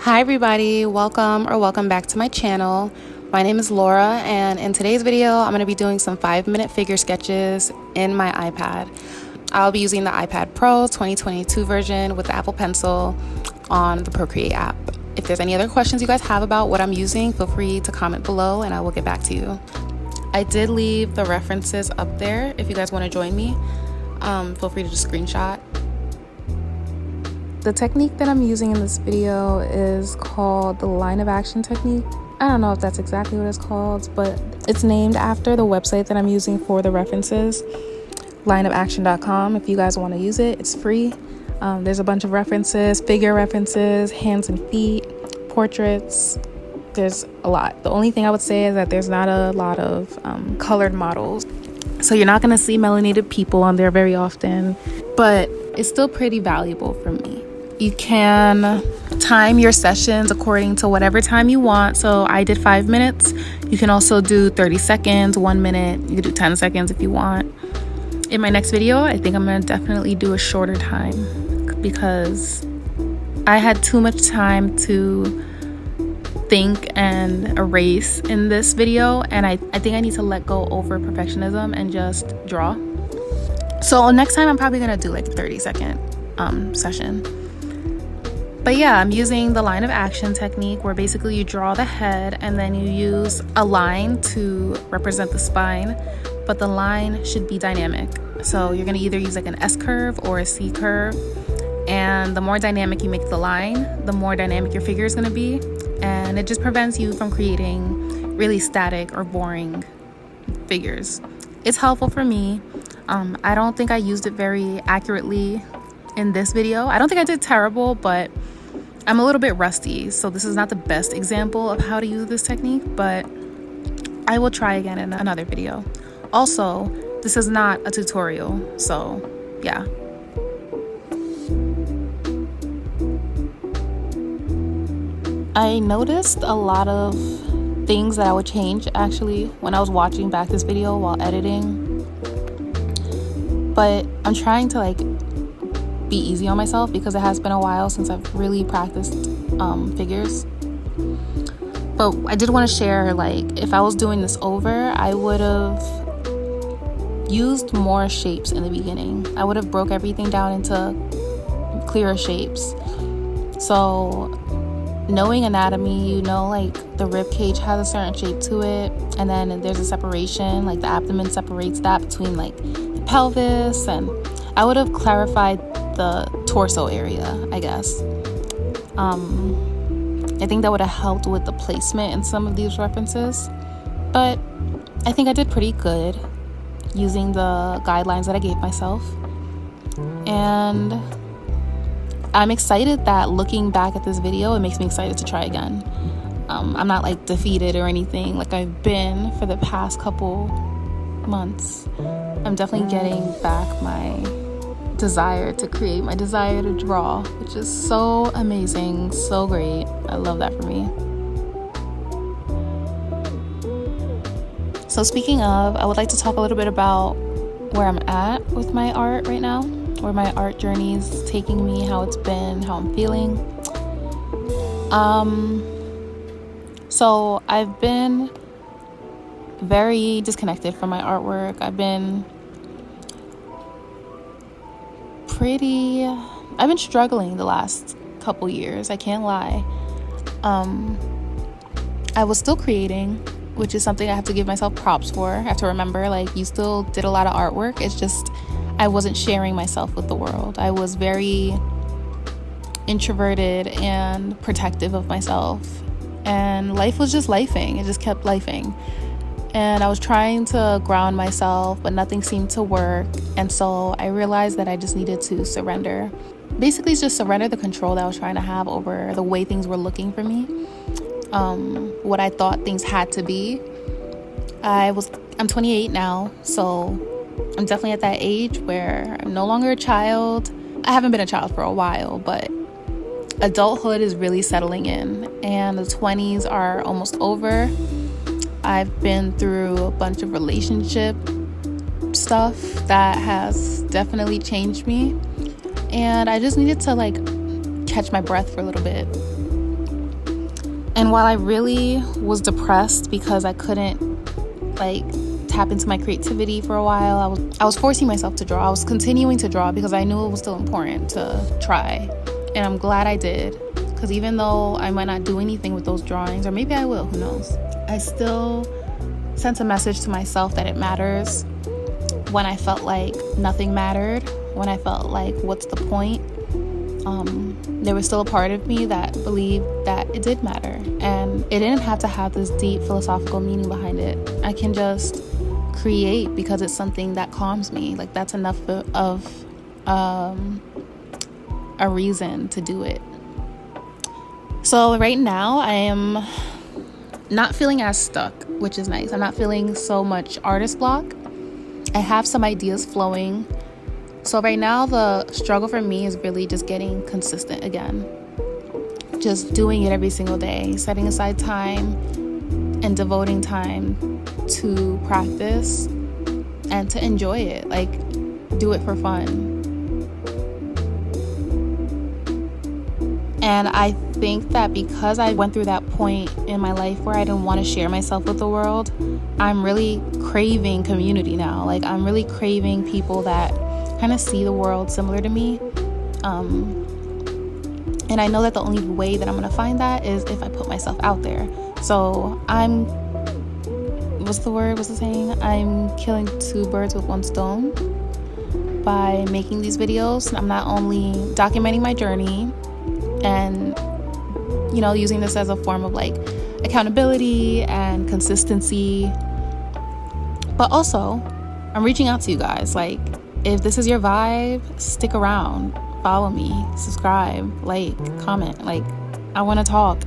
Hi everybody, welcome back to my channel. My name is Laura, and in today's video I'm going to be doing some 5-minute figure sketches in my iPad. I'll be using the iPad Pro 2022 version with the Apple Pencil on the Procreate app. If there's any other questions you guys have about what I'm using, feel free to comment below and I will get back to you. I did leave the references up there if you guys want to join me. Feel free to just screenshot. The technique that I'm using in this video is called the line of action technique. I don't know if that's exactly what it's called, but it's named after the website that I'm using for the references, lineofaction.com. If you guys want to use it, it's free. There's a bunch of references, figure references, hands and feet, portraits. There's a lot. The only thing I would say is that there's not a lot of colored models. So you're not going to see melanated people on there very often, but it's still pretty valuable for me. You can time your sessions according to whatever time you want. So I did 5 minutes. You can also do 30 seconds, 1 minute. You can do 10 seconds if you want. In my next video, I think I'm going to definitely do a shorter time because I had too much time to think and erase in this video, and I think I need to let go over perfectionism and just draw. So next time I'm probably going to do like a 30-second session. But yeah, I'm using the line of action technique where basically you draw the head and then you use a line to represent the spine, but the line should be dynamic. So you're going to either use like an S curve or a C curve, and the more dynamic you make the line, the more dynamic your figure is going to be, and it just prevents you from creating really static or boring figures. It's helpful for me. I don't think I used it very accurately in this video. I don't think I did terrible, but I'm a little bit rusty, so this is not the best example of how to use this technique, but I will try again in another video. Also, this is not a tutorial, so yeah. I noticed a lot of things that I would change actually when I was watching back this video while editing, but I'm trying to like be easy on myself because it has been a while since I've really practiced figures. But I did want to share, like, if I was doing this over, I would have used more shapes in the beginning. I would have broke everything down into clearer shapes. So knowing anatomy, you know, like the rib cage has a certain shape to it, and then there's a separation, like the abdomen separates that between like the pelvis, and I would have clarified the torso area, I guess. I think that would have helped with the placement in some of these references, but I think I did pretty good using the guidelines that I gave myself, and I'm excited that looking back at this video, it makes me excited to try again. I'm not like defeated or anything like I've been for the past couple months. I'm definitely getting back my desire to create, my desire to draw, which is so amazing, so great. I love that for me. So speaking of, I would like to talk a little bit about where I'm at with my art right now, where my art journey is taking me, how it's been, how I'm feeling. So I've been very disconnected from my artwork. I've been struggling the last couple years, I can't lie. I was still creating, which is something I have to give myself props for. I have to remember, like, you still did a lot of artwork. It's just I wasn't sharing myself with the world. I was very introverted and protective of myself, and life was just lifing. It just kept lifing, and I was trying to ground myself, but nothing seemed to work. And so I realized that I just needed to surrender. Basically, it's just surrender the control that I was trying to have over the way things were looking for me, what I thought things had to be. I'm 28 now, so I'm definitely at that age where I'm no longer a child. I haven't been a child for a while, but adulthood is really settling in, and the 20s are almost over. I've been through a bunch of relationship stuff that has definitely changed me, and I just needed to like catch my breath for a little bit. And while I really was depressed because I couldn't like tap into my creativity for a while, I was forcing myself to draw. I was continuing to draw because I knew it was still important to try. And I'm glad I did, because even though I might not do anything with those drawings, or maybe I will, who knows, I still sent a message to myself that it matters. When I felt like nothing mattered, when I felt like what's the point, there was still a part of me that believed that it did matter, and it didn't have to have this deep philosophical meaning behind it. I can just create because it's something that calms me. Like, that's enough of a reason to do it. So right now I am not feeling as stuck, which is nice. I'm not feeling so much artist block. I have some ideas flowing. So right now the struggle for me is really just getting consistent again. Just doing it every single day, setting aside time and devoting time to practice and to enjoy it. Like, do it for fun. And I think that because I went through that point in my life where I didn't want to share myself with the world, I'm really craving community now. Like, I'm really craving people that kind of see the world similar to me. And I know that the only way that I'm going to find that is if I put myself out there. So I'm killing two birds with one stone by making these videos. I'm not only documenting my journey and, you know, using this as a form of like accountability and consistency, but also I'm reaching out to you guys. Like, if this is your vibe, stick around, follow me, subscribe, like, comment. Like, I want to talk.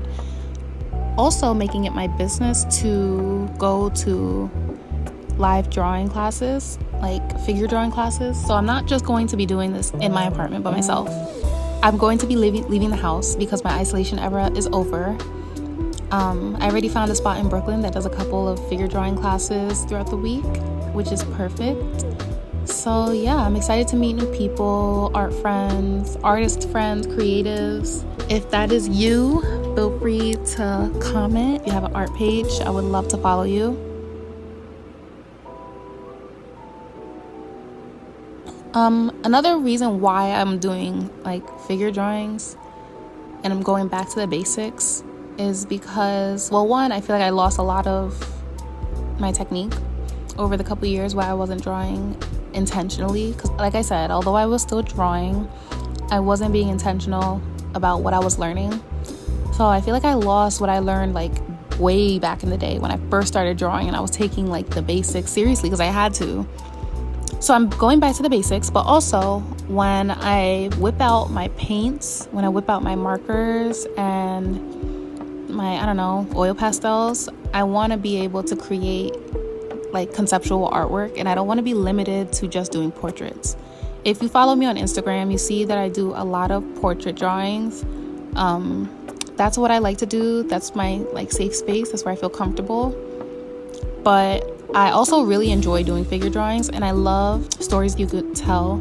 Also making it my business to go to live drawing classes, like figure drawing classes. So I'm not just going to be doing this in my apartment by myself. I'm going to be leaving the house because my isolation era is over. I already found a spot in Brooklyn that does a couple of figure drawing classes throughout the week, which is perfect. So yeah, I'm excited to meet new people, art friends, artist friends, creatives. If that is you, feel free to comment. If you have an art page, I would love to follow you. Another reason why I'm doing like figure drawings and I'm going back to the basics is because, well, one, I feel like I lost a lot of my technique over the couple years where I wasn't drawing intentionally. Because like I said, although I was still drawing, I wasn't being intentional about what I was learning. So I feel like I lost what I learned like way back in the day when I first started drawing, and I was taking like the basics seriously because I had to. So I'm going back to the basics, but also when I whip out my paints, when I whip out my markers and my, I don't know, oil pastels, I want to be able to create like conceptual artwork, and I don't want to be limited to just doing portraits. If you follow me on Instagram, you see that I do a lot of portrait drawings. That's what I like to do. That's my like safe space. That's where I feel comfortable. But I also really enjoy doing figure drawings, and I love stories you could tell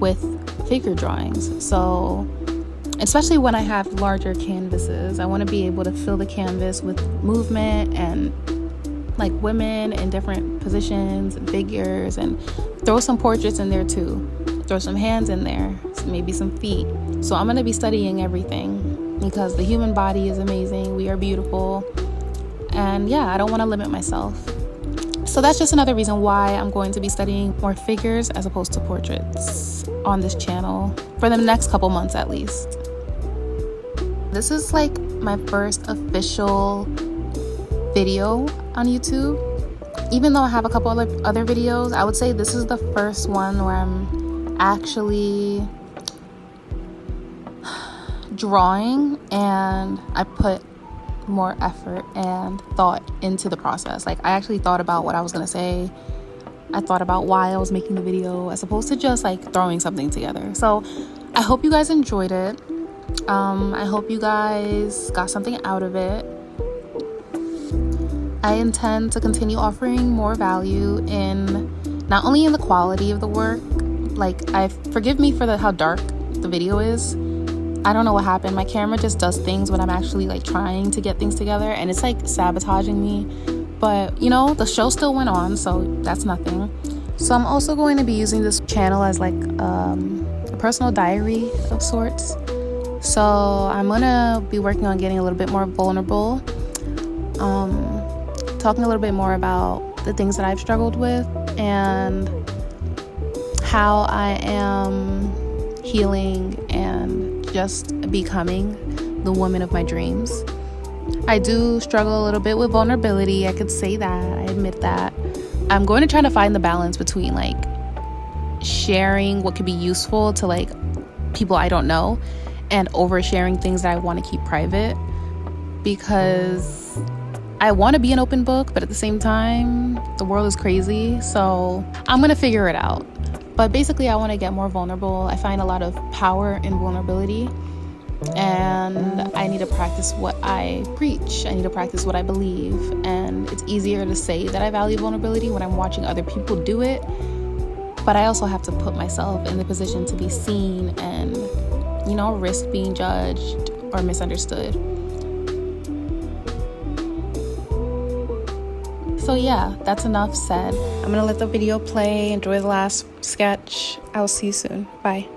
with figure drawings. So especially when I have larger canvases, I want to be able to fill the canvas with movement and like women in different positions and figures, and throw some portraits in there too. Throw some hands in there, maybe some feet. So I'm going to be studying everything because the human body is amazing. We are beautiful. And yeah, I don't want to limit myself. So that's just another reason why I'm going to be studying more figures as opposed to portraits on this channel for the next couple months at least. This is like my first official video on YouTube. Even though I have a couple other videos, I would say this is the first one where I'm actually drawing and I put more effort and thought into the process. Like, I actually thought about what I was gonna say. I thought about why I was making the video as opposed to just like throwing something together. So I hope you guys enjoyed it. I hope you guys got something out of it. I intend to continue offering more value in not only in the quality of the work, like forgive me for how dark the video is. I don't know what happened. My camera just does things when I'm actually like trying to get things together, and it's like sabotaging me. But you know, the show still went on, so that's nothing. So I'm also going to be using this channel as like a personal diary of sorts. So I'm gonna be working on getting a little bit more vulnerable, talking a little bit more about the things that I've struggled with and how I am healing and just becoming the woman of my dreams. I do struggle a little bit with vulnerability. I could say that. I admit that. I'm going to try to find the balance between like sharing what could be useful to like people I don't know and oversharing things that I want to keep private, because I want to be an open book, but at the same time, the world is crazy. So I'm going to figure it out. But basically, I want to get more vulnerable. I find a lot of power in vulnerability. And I need to practice what I preach. I need to practice what I believe. And it's easier to say that I value vulnerability when I'm watching other people do it. But I also have to put myself in the position to be seen and, you know, risk being judged or misunderstood. So yeah, that's enough said. I'm gonna let the video play, enjoy the last sketch. I will see you soon. Bye.